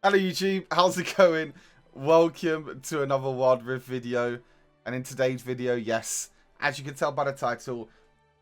Hello YouTube, how's it going? Welcome to another Wild Rift video. And in today's video, yes, as you can tell by the title,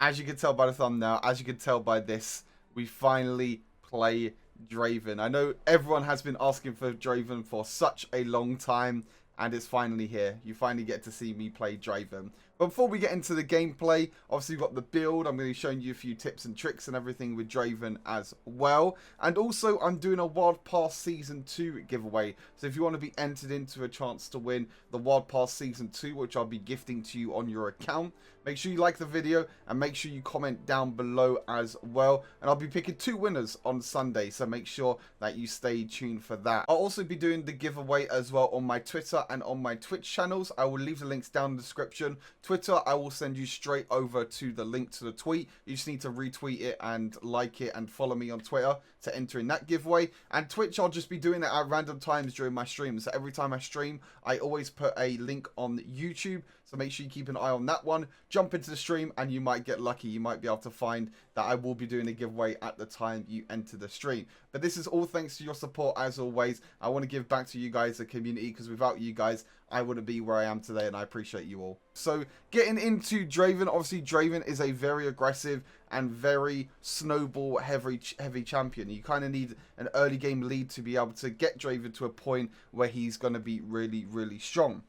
as you can tell by the thumbnail, as you can tell by this, we finally play Draven. I know everyone has been asking for Draven for such a long time, and it's finally here. You finally get to see me play Draven. But before we get into the gameplay, obviously we've got the build. I'm going to be showing you a few tips and tricks and everything with Draven as well. And also I'm doing a Wild Pass Season 2 giveaway. So if you want to be entered into a chance to win the Wild Pass Season 2, which I'll be gifting to you on your account, make sure you like the video and make sure you comment down below as well. And I'll be picking 2 winners on Sunday, so make sure that you stay tuned for that. I'll also be doing the giveaway as well on my Twitter and on my Twitch channels. I will leave the links down in the description. Twitter, I will send you straight over to the link to the tweet. You just need to retweet it and like it and follow me on Twitter to enter in that giveaway. And Twitch, I'll just be doing it at random times during my streams. So every time I stream, I always put a link on YouTube. So make sure you keep an eye on that one. Jump into the stream and you might get lucky. You might be able to find that I will be doing a giveaway at the time you enter the stream. But this is all thanks to your support as always. I want to give back to you guys, the community, because without you guys, I wouldn't be where I am today, and I appreciate you all. So getting into Draven, obviously Draven is a very aggressive and very snowball heavy champion. You kind of need an early game lead to be able to get Draven to a point where he's going to be really strong.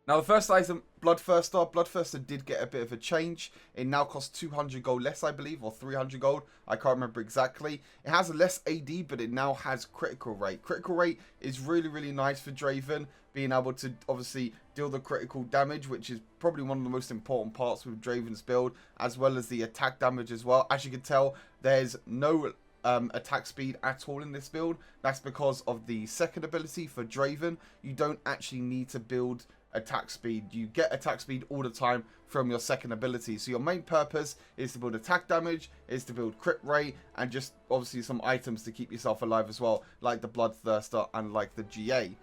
Now, the first item, Bloodthirster. Bloodthirster did get a bit of a change. It now costs 200 gold less, I believe, or 300 gold. I can't remember exactly. It has less AD, but it now has critical rate. Critical rate is really nice for Draven, being able to obviously deal the critical damage, which is probably one of the most important parts with Draven's build, as well as the attack damage as well. As you can tell, there's no attack speed at all in this build. That's because of the second ability for Draven. You don't actually need to build attack speed. You get attack speed all the time from your second ability. So your main purpose is to build attack damage, is to build crit rate, and just obviously some items to keep yourself alive as well, like the Bloodthirster and like the GA.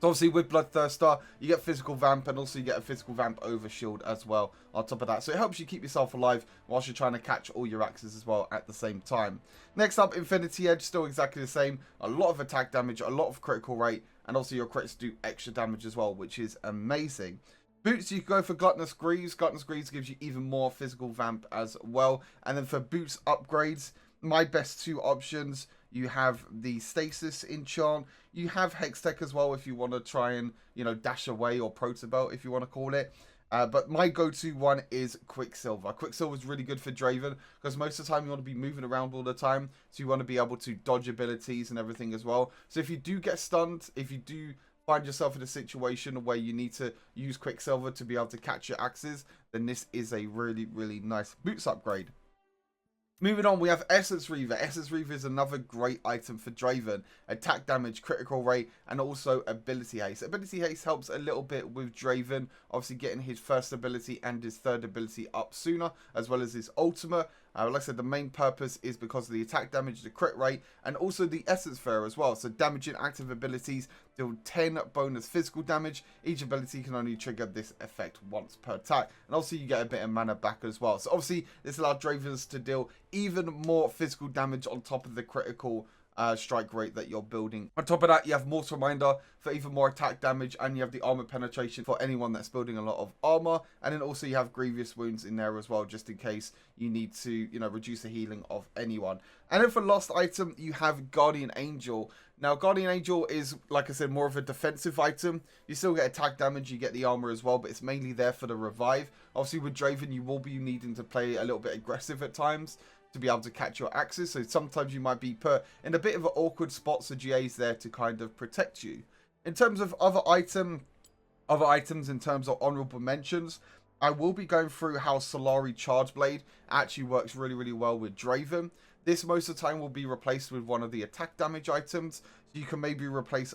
So obviously with Bloodthirster, you get physical vamp, and also you get a physical vamp over shield as well on top of that. So it helps you keep yourself alive whilst you're trying to catch all your axes as well at the same time. Next up, Infinity Edge, still exactly the same. A lot of attack damage, a lot of critical rate, and also your crits do extra damage as well, which is amazing. Boots, you can go for Gluttonous Greaves. Gluttonous Greaves gives you even more physical vamp as well. And then for boots upgrades, my best 2 options, you have the Stasis enchant. You have Hextech as well if you want to try and, you know, dash away, or Protobelt if you want to call it. But my go-to one is Quicksilver. Quicksilver is really good for Draven because most of the time you want to be moving around all the time. So you want to be able to dodge abilities and everything as well. So if you do get stunned, if you do find yourself in a situation where you need to use Quicksilver to be able to catch your axes, then this is a really nice boots upgrade. Moving on, we have Essence Reaver. Essence Reaver is another great item for Draven. Attack damage, critical rate, and also ability haste. Ability haste helps a little bit with Draven, obviously getting his first ability and his third ability up sooner, as well as his ultimate. Like I said, the main purpose is because of the attack damage, the crit rate, and also the Essence Fair as well. So damaging active abilities deal 10 bonus physical damage. Each ability can only trigger this effect once per attack. And also you get a bit of mana back as well. So obviously this allows Dravens to deal even more physical damage on top of the critical strike rate that you're building. On top of that, you have Mortal Reminder for even more attack damage, and you have the armor penetration for anyone that's building a lot of armor. And then also you have Grievous Wounds in there as well, just in case you need to, you know, reduce the healing of anyone. And then for last item, you have Guardian Angel. Now, Guardian Angel is, like I said, more of a defensive item. You still get attack damage, you get the armor as well, but it's mainly there for the revive. Obviously, with Draven, you will be needing to play a little bit aggressive at times to be able to catch your axes. So sometimes you might be put in a bit of an awkward spot, so GA's there to kind of protect you. In terms of other items in terms of honorable mentions, I will be going through how Solari Charge Blade actually works really well with Draven. This most of the time will be replaced with one of the attack damage items. So you can maybe replace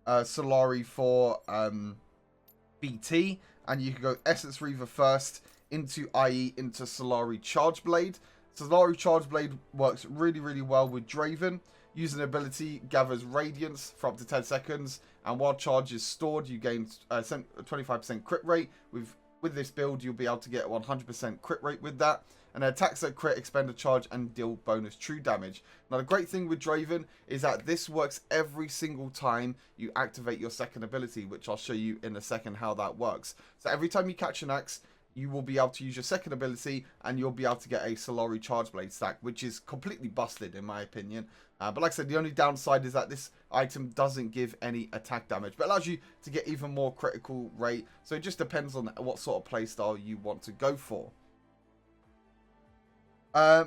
Solari for BT, and you can go Essence Reaver first into into Solari Charge Blade. Solari Charge Blade works really well with Draven. Using ability gathers radiance for up to 10 seconds, and while charge is stored, you gain 25% crit rate. With this build, you'll be able to get 100% crit rate with that. and attacks that crit expend a charge and deal bonus true damage. Now the great thing with Draven is that this works every single time you activate your second ability, which I'll show you in a second how that works. So every time you catch an axe, you will be able to use your second ability and you'll be able to get a Solari Charge Blade stack, which is completely busted in my opinion. But like I said, the only downside is that this item doesn't give any attack damage, but allows you to get even more critical rate. So it just depends on what sort of playstyle you want to go for.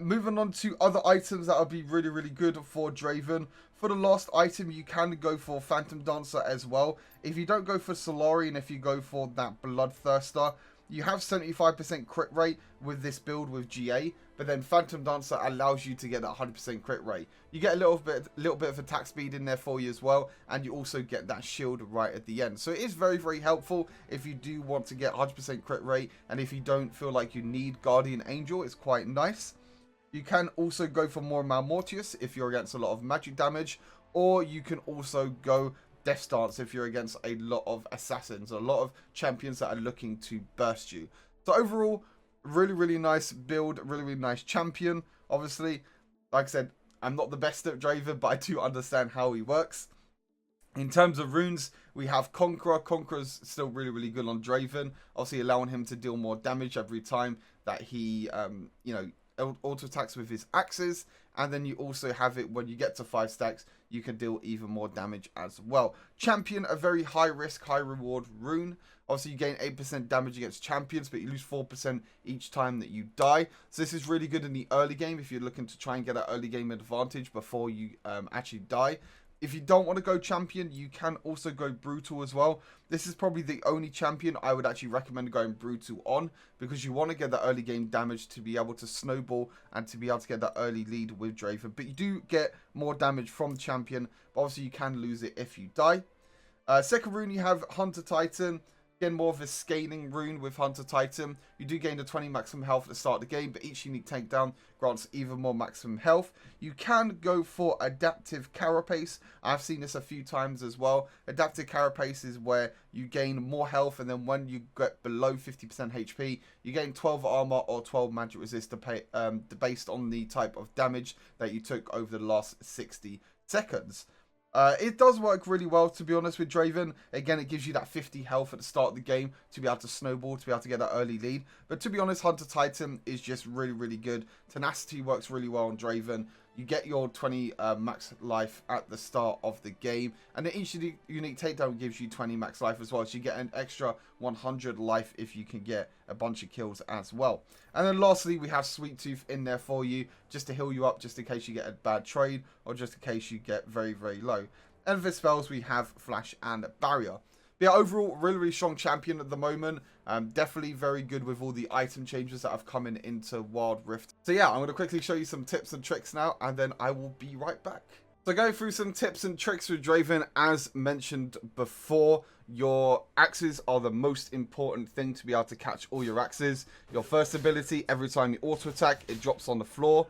Moving on to other items that would be really good for Draven. For the last item, you can go for Phantom Dancer as well. If you don't go for Solari and if you go for that Bloodthirster, you have 75% crit rate with this build with GA, but then Phantom Dancer allows you to get that 100% crit rate. You get a little bit of attack speed in there for you as well, and you also get that shield right at the end. So it is very helpful if you do want to get 100% crit rate, and if you don't feel like you need Guardian Angel, it's quite nice. You can also go for more Malmortius if you're against a lot of magic damage, or you can also go Death Stance if you're against a lot of assassins, a lot of champions that are looking to burst you. So overall, really nice build, really nice champion. Obviously, like I said, I'm not the best at Draven, but I do understand how he works. In terms of runes, we have Conqueror. Conqueror's still really good on Draven, obviously allowing him to deal more damage every time that he, you know, auto attacks with his axes. And then you also have it when you get to 5 stacks, you can deal even more damage as well. Champion, a very high risk, high reward rune. Obviously, you gain 8% damage against champions, but you lose 4% each time that you die. So this is really good in the early game if you're looking to try and get an early game advantage before you actually die. If you don't want to go champion, you can also go brutal as well. This is probably the only champion I would actually recommend going brutal on, because you want to get that early game damage to be able to snowball and to be able to get that early lead with Draven. But you do get more damage from champion, but obviously you can lose it if you die. Second rune, you have Hunter Titan. Again, more of a scaling rune with Hunter Titan. You do gain the 20 maximum health at the start of the game, but each unique takedown grants even more maximum health. You can go for Adaptive Carapace. I've seen this a few times as well. Adaptive Carapace is where you gain more health, and then when you get below 50% HP, you gain 12 armor or 12 magic resist based on the type of damage that you took over the last 60 seconds. It does work really well, to be honest, with Draven. Again, it gives you that 50 health at the start of the game to be able to snowball, to be able to get that early lead. But to be honest, Hunter Titan is just really good. Tenacity works really well on Draven. You get your 20 max life at the start of the game, and then each unique takedown gives you 20 max life as well, so you get an extra 100 life if you can get a bunch of kills as well. And then lastly, we have Sweet Tooth in there for you, just to heal you up, just in case you get a bad trade, or just in case you get very low. And for spells, we have Flash and Barrier. But yeah, overall, really strong champion at the moment. Definitely very good with all the item changes that have come into Wild Rift. So yeah, I'm going to quickly show you some tips and tricks now, and then I will be right back. So going through some tips and tricks with Draven, as mentioned before, your axes are the most important thing to be able to catch all your axes. Your first ability, every time you auto attack, it drops on the floor,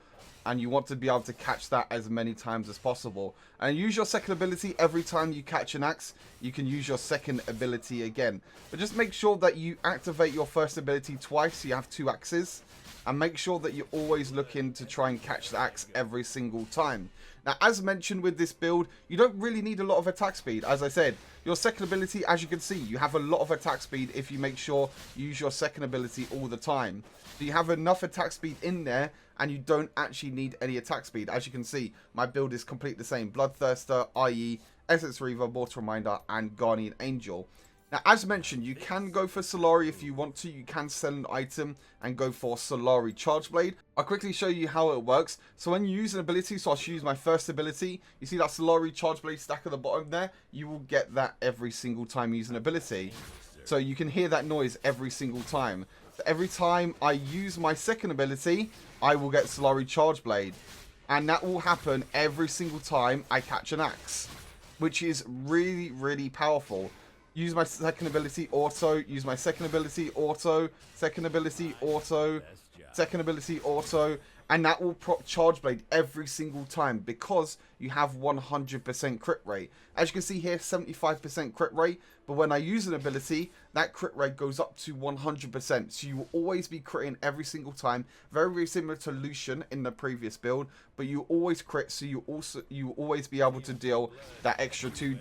and you want to be able to catch that as many times as possible. And use your second ability every time you catch an axe. You can use your second ability again, but just make sure that you activate your first ability twice, so you have 2 axes, and make sure that you're always looking to try and catch the axe every single time. Now, as mentioned with this build, you don't really need a lot of attack speed. As I said, your second ability, as you can see, you have a lot of attack speed if you make sure you use your second ability all the time. So you have enough attack speed in there, and you don't actually need any attack speed. As you can see, my build is completely the same. Bloodthirster, IE, Essence Reaver, Mortal Reminder, and Guardian Angel. Now, as mentioned, you can go for Solari if you want to. You can sell an item and go for Solari Charge Blade. I'll quickly show you how it works. So when you use an ability, so I'll use my first ability, you see that Solari Charge Blade stack at the bottom there? You will get that every single time you use an ability. So you can hear that noise every single time. So every time I use my second ability, I will get Solari Charge Blade. And that will happen every single time I catch an axe, which is really powerful. Use my second ability, auto. Use my second ability, auto. Second ability, auto. Second ability, auto. And that will proc Charge Blade every single time because you have 100% crit rate. As you can see here, 75% crit rate. But when I use an ability, that crit rate goes up to 100%. So you will always be critting every single time. Very, very similar to Lucian in the previous build, but you always crit, so you always be able to deal that extra true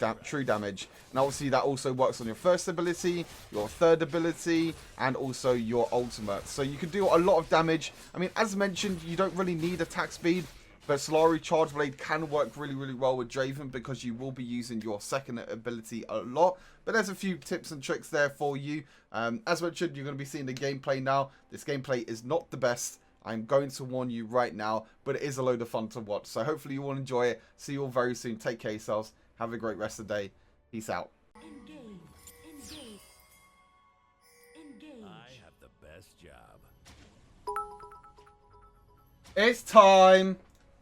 damage. And obviously that also works on your first ability, your third ability, and also your ultimate. So you can do a lot of damage. I mean, as mentioned, you don't really need attack speed, but Solari Charge Blade can work really, really well with Draven because you will be using your second ability a lot. But there's a few tips and tricks there for you. As mentioned, you're going to be seeing the gameplay now. This gameplay is not the best. I'm going to warn you right now, but it is a load of fun to watch. So hopefully you will enjoy it. See you all very soon. Take care of yourselves. Have a great rest of the day. Peace out. Engage. Engage. Engage. I have the best job. It's time.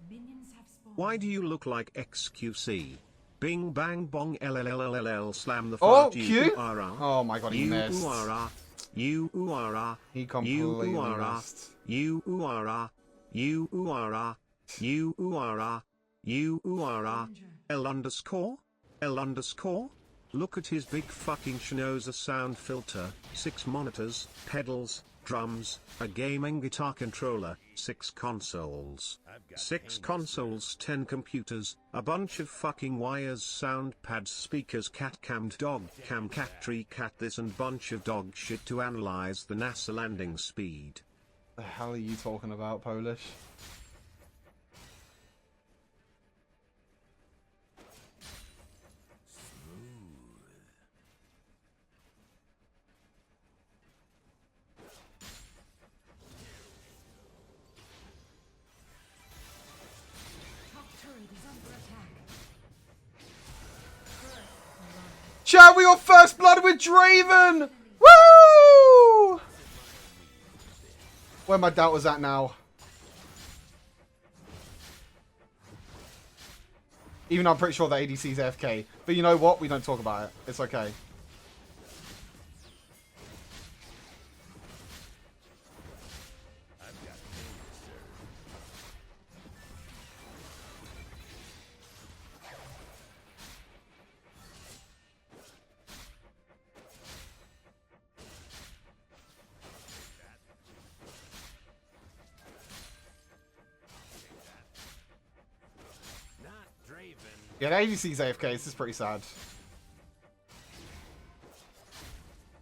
Minions have spawned. Why do you look like XQC? Bing bang bong LLLLL slam the Oh, fart Q? URR. Oh my god, he missed. URR. URR. He completely URR. missed. URR. URR. URR. URR. L underscore? L underscore? Look at his big fucking schnozer sound filter, 6 monitors, pedals, drums, a gaming guitar controller, 6 consoles. 6 consoles, 10 computers, a bunch of fucking wires, sound pads, speakers, cat cammed dog cam, cat tree, cat this, and bunch of dog shit to analyze the NASA landing speed. The hell are you talking about, Polish? Top turret is under attack. Chat, we got first blood with Draven! Woo! Where my doubt was at now. Even though I'm pretty sure that ADC's AFK. But you know what? We don't talk about it. It's okay. Not Draven. Yeah, the ADC's AFK. This is pretty sad.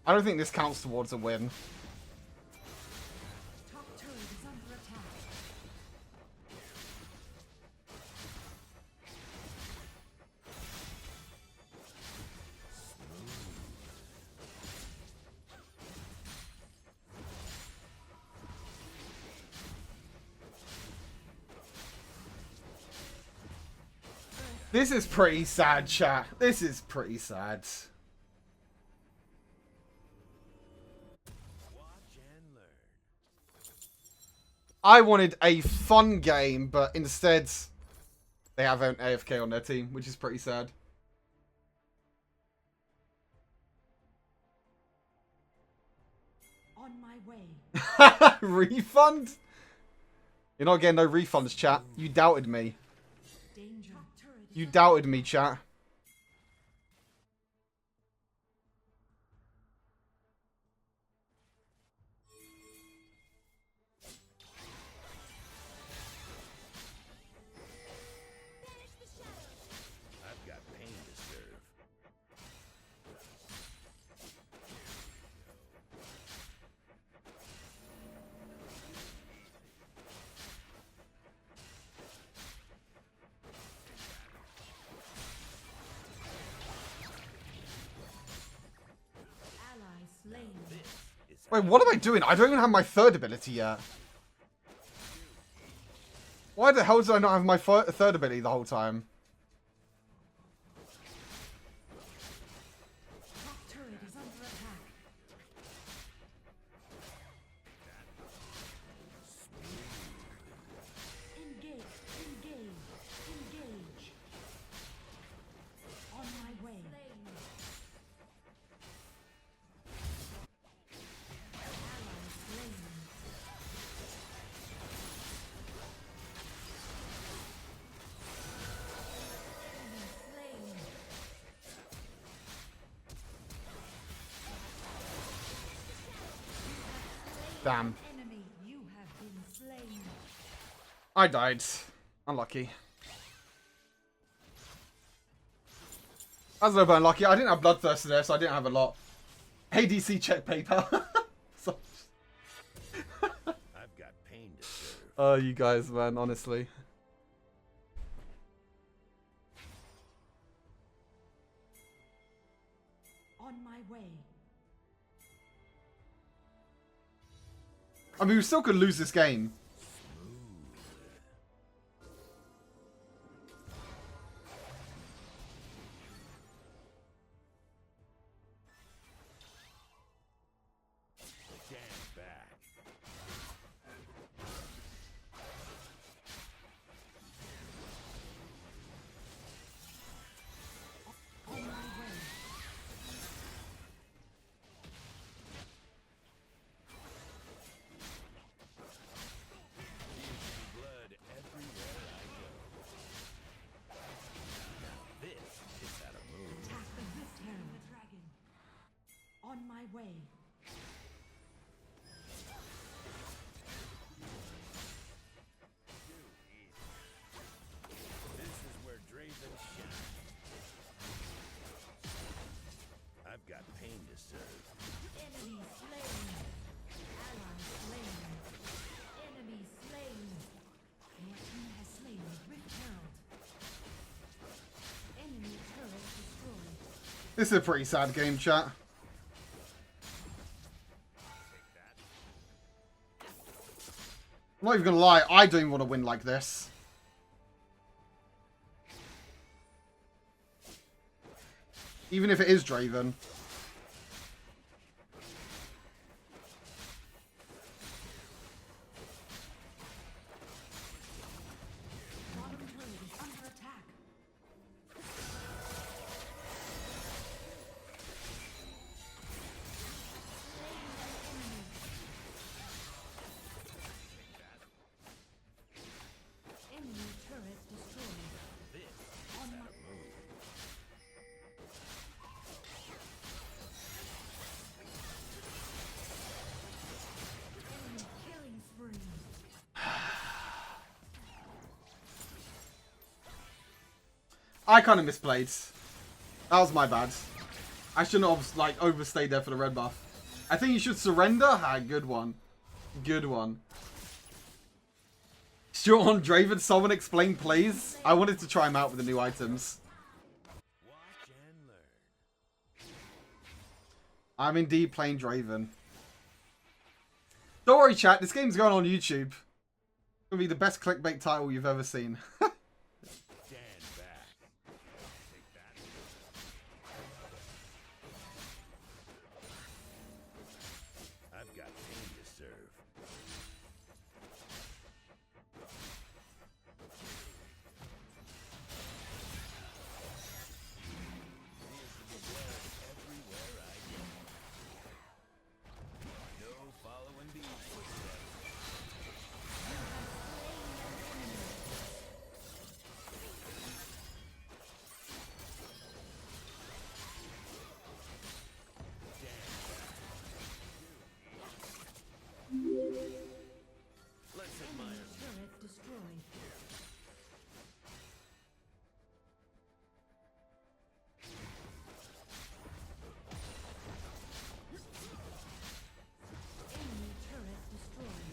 I don't think this counts towards a win. Top turret is under attack. This is pretty sad, chat. This is pretty sad. Watch and learn. I wanted a fun game, but instead they have an AFK on their team, which is pretty sad. On my way. Refund? You're not getting no refunds, chat. You doubted me. Danger. Top turret is You doubted me, chat. I've got pain to serve. ally slain. Is Wait, what am I doing? I don't even have my third ability yet. Why the hell did I not have my third ability the whole time? Top turret is under attack. Engage. Engage. Engage. On my way. Ally slain. Damn. Enemy, you have been slain. I died. Unlucky. I was a little bit unlucky. I didn't have Bloodthirster there, so I didn't have a lot. ADC check PayPal. So... I've got pain to serve. Oh, you guys, man, honestly. On my way. I mean, we still could lose this game. Stand back. On my way. Blood everywhere I go. This is how to move. Attack the Rift Herald. The dragon. On my way. This is where Draven shine. I've got pain to serve. Enemy slain. Ally slain. Enemy slain. Your team has slain the Rift Herald. Enemy turret destroyed. This is a pretty sad game, chat. I'm not even gonna lie, I don't even want to win like this. Even if it is Draven. Bottom turret is under attack. Enemy turret destroyed. On my enemy killing spree. I kind of misplayed. That was my bad. I shouldn't have, like, overstayed there for the red buff. I think you should surrender. Ah, good one. Good one. Short on Draven, someone explain, please. I wanted to try him out with the new items. Watch and learn. I'm indeed playing Draven. Don't worry, chat. This game's going on YouTube. It's going to be the best clickbait title you've ever seen. Stand back. Take that. I've got pain to serve. Everywhere I go. No following these footsteps. Let's admire. Turret destroyed. Enemy turret destroyed.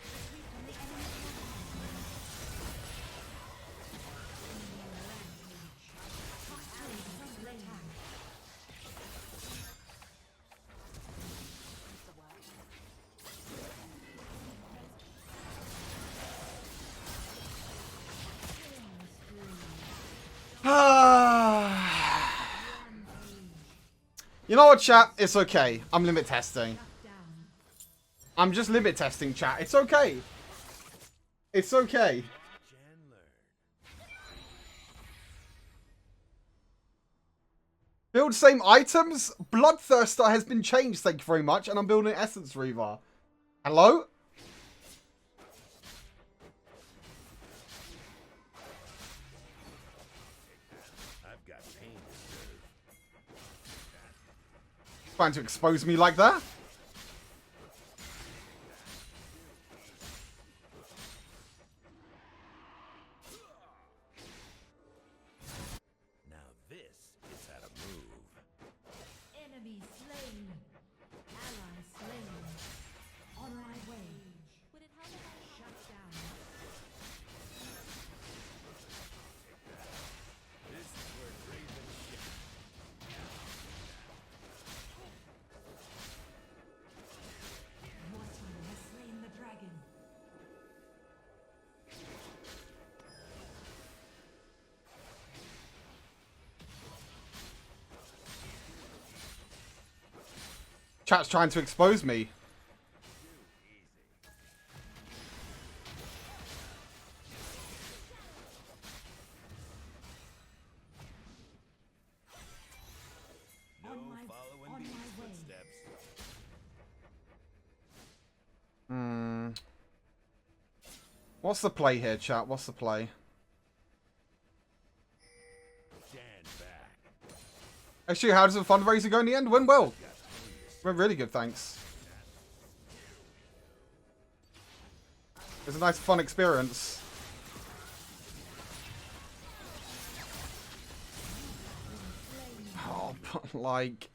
Retreat from the enemy rampage. Top turret is under attack. You know what, chat? It's okay. I'm limit testing. Shut down. I'm just limit testing, chat. It's okay. It's okay. Watch and learn. Build same items? Bloodthirster has been changed, thank you very much. And I'm building Essence Reaver. Hello? I've got pain to serve. Trying to expose me like that? Now this is how to move. Enemy slain. Ally slain. On my way. Would it help if I shut down? This is where Draven shines. Your team has slain the dragon. Chat's trying to expose me. No On my following these way. footsteps. What's the play here, chat? What's the play? Stand back. Actually, how does the fundraiser go in the end? Went well. Went really good, thanks. It was a nice, fun experience. Oh, but like...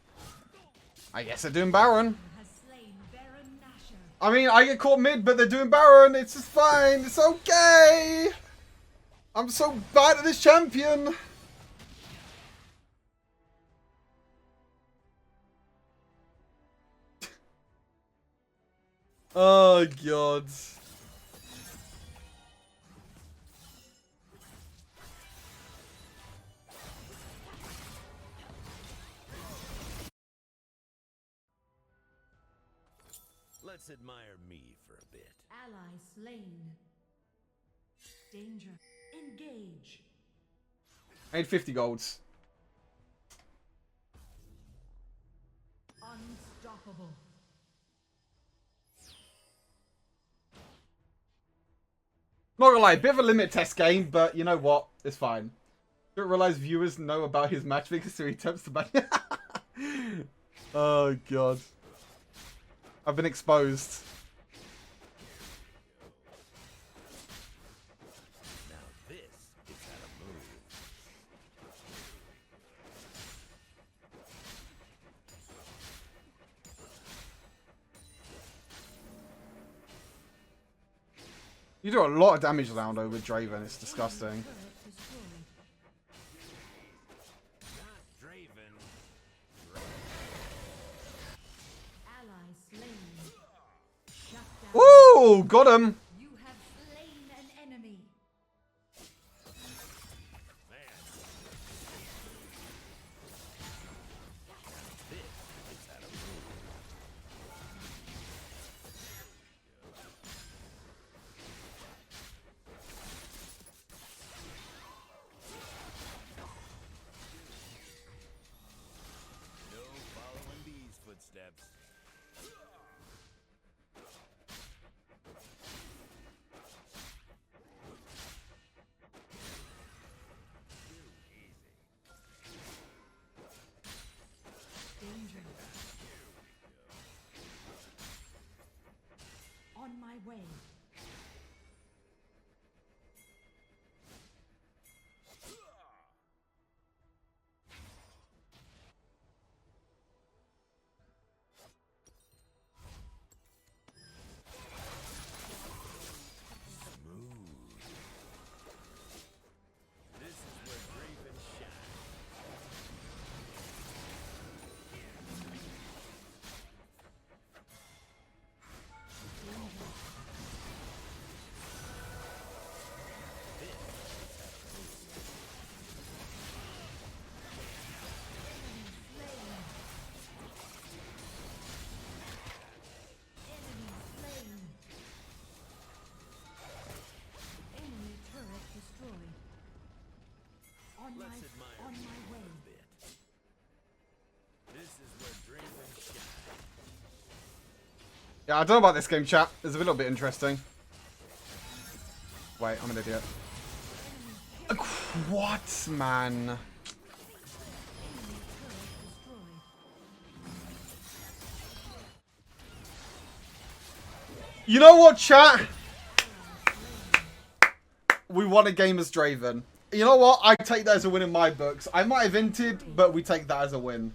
I guess they're doing Baron. Has slain Baron Nashor. I mean, I get caught mid, but they're doing Baron. It's just fine. It's okay. I'm so bad at this champion. Oh, God. Let's admire me for a bit. Ally slain. Danger. Engage. I need 50 golds. Unstoppable. Not gonna lie, a bit of a limit test game, but you know what? It's fine. Didn't realize viewers know about his matchmaker, so he attempts to ban. Oh, God. I've been exposed. Now this is how to move. You do a lot of damage around over with Draven. It's disgusting. Turret destroyed. Not Draven. Ally slain. Shut down. Ooh, got him. You have slain an enemy. Man. This is how to move. No following these footsteps. Danger. On my way. This is where Draven shines. Enemy slain. Enemy turret destroyed. Let's admire On me my for way. a bit. This is where Draven shines. Yeah, I don't know about this game, chat. It's a little bit interesting. Wait, I'm an idiot. What, man? Enemy turret destroyed. You know what, chat? We won a game as Draven. You know what? I take that as a win in my books. I might have hinted, but we take that as a win.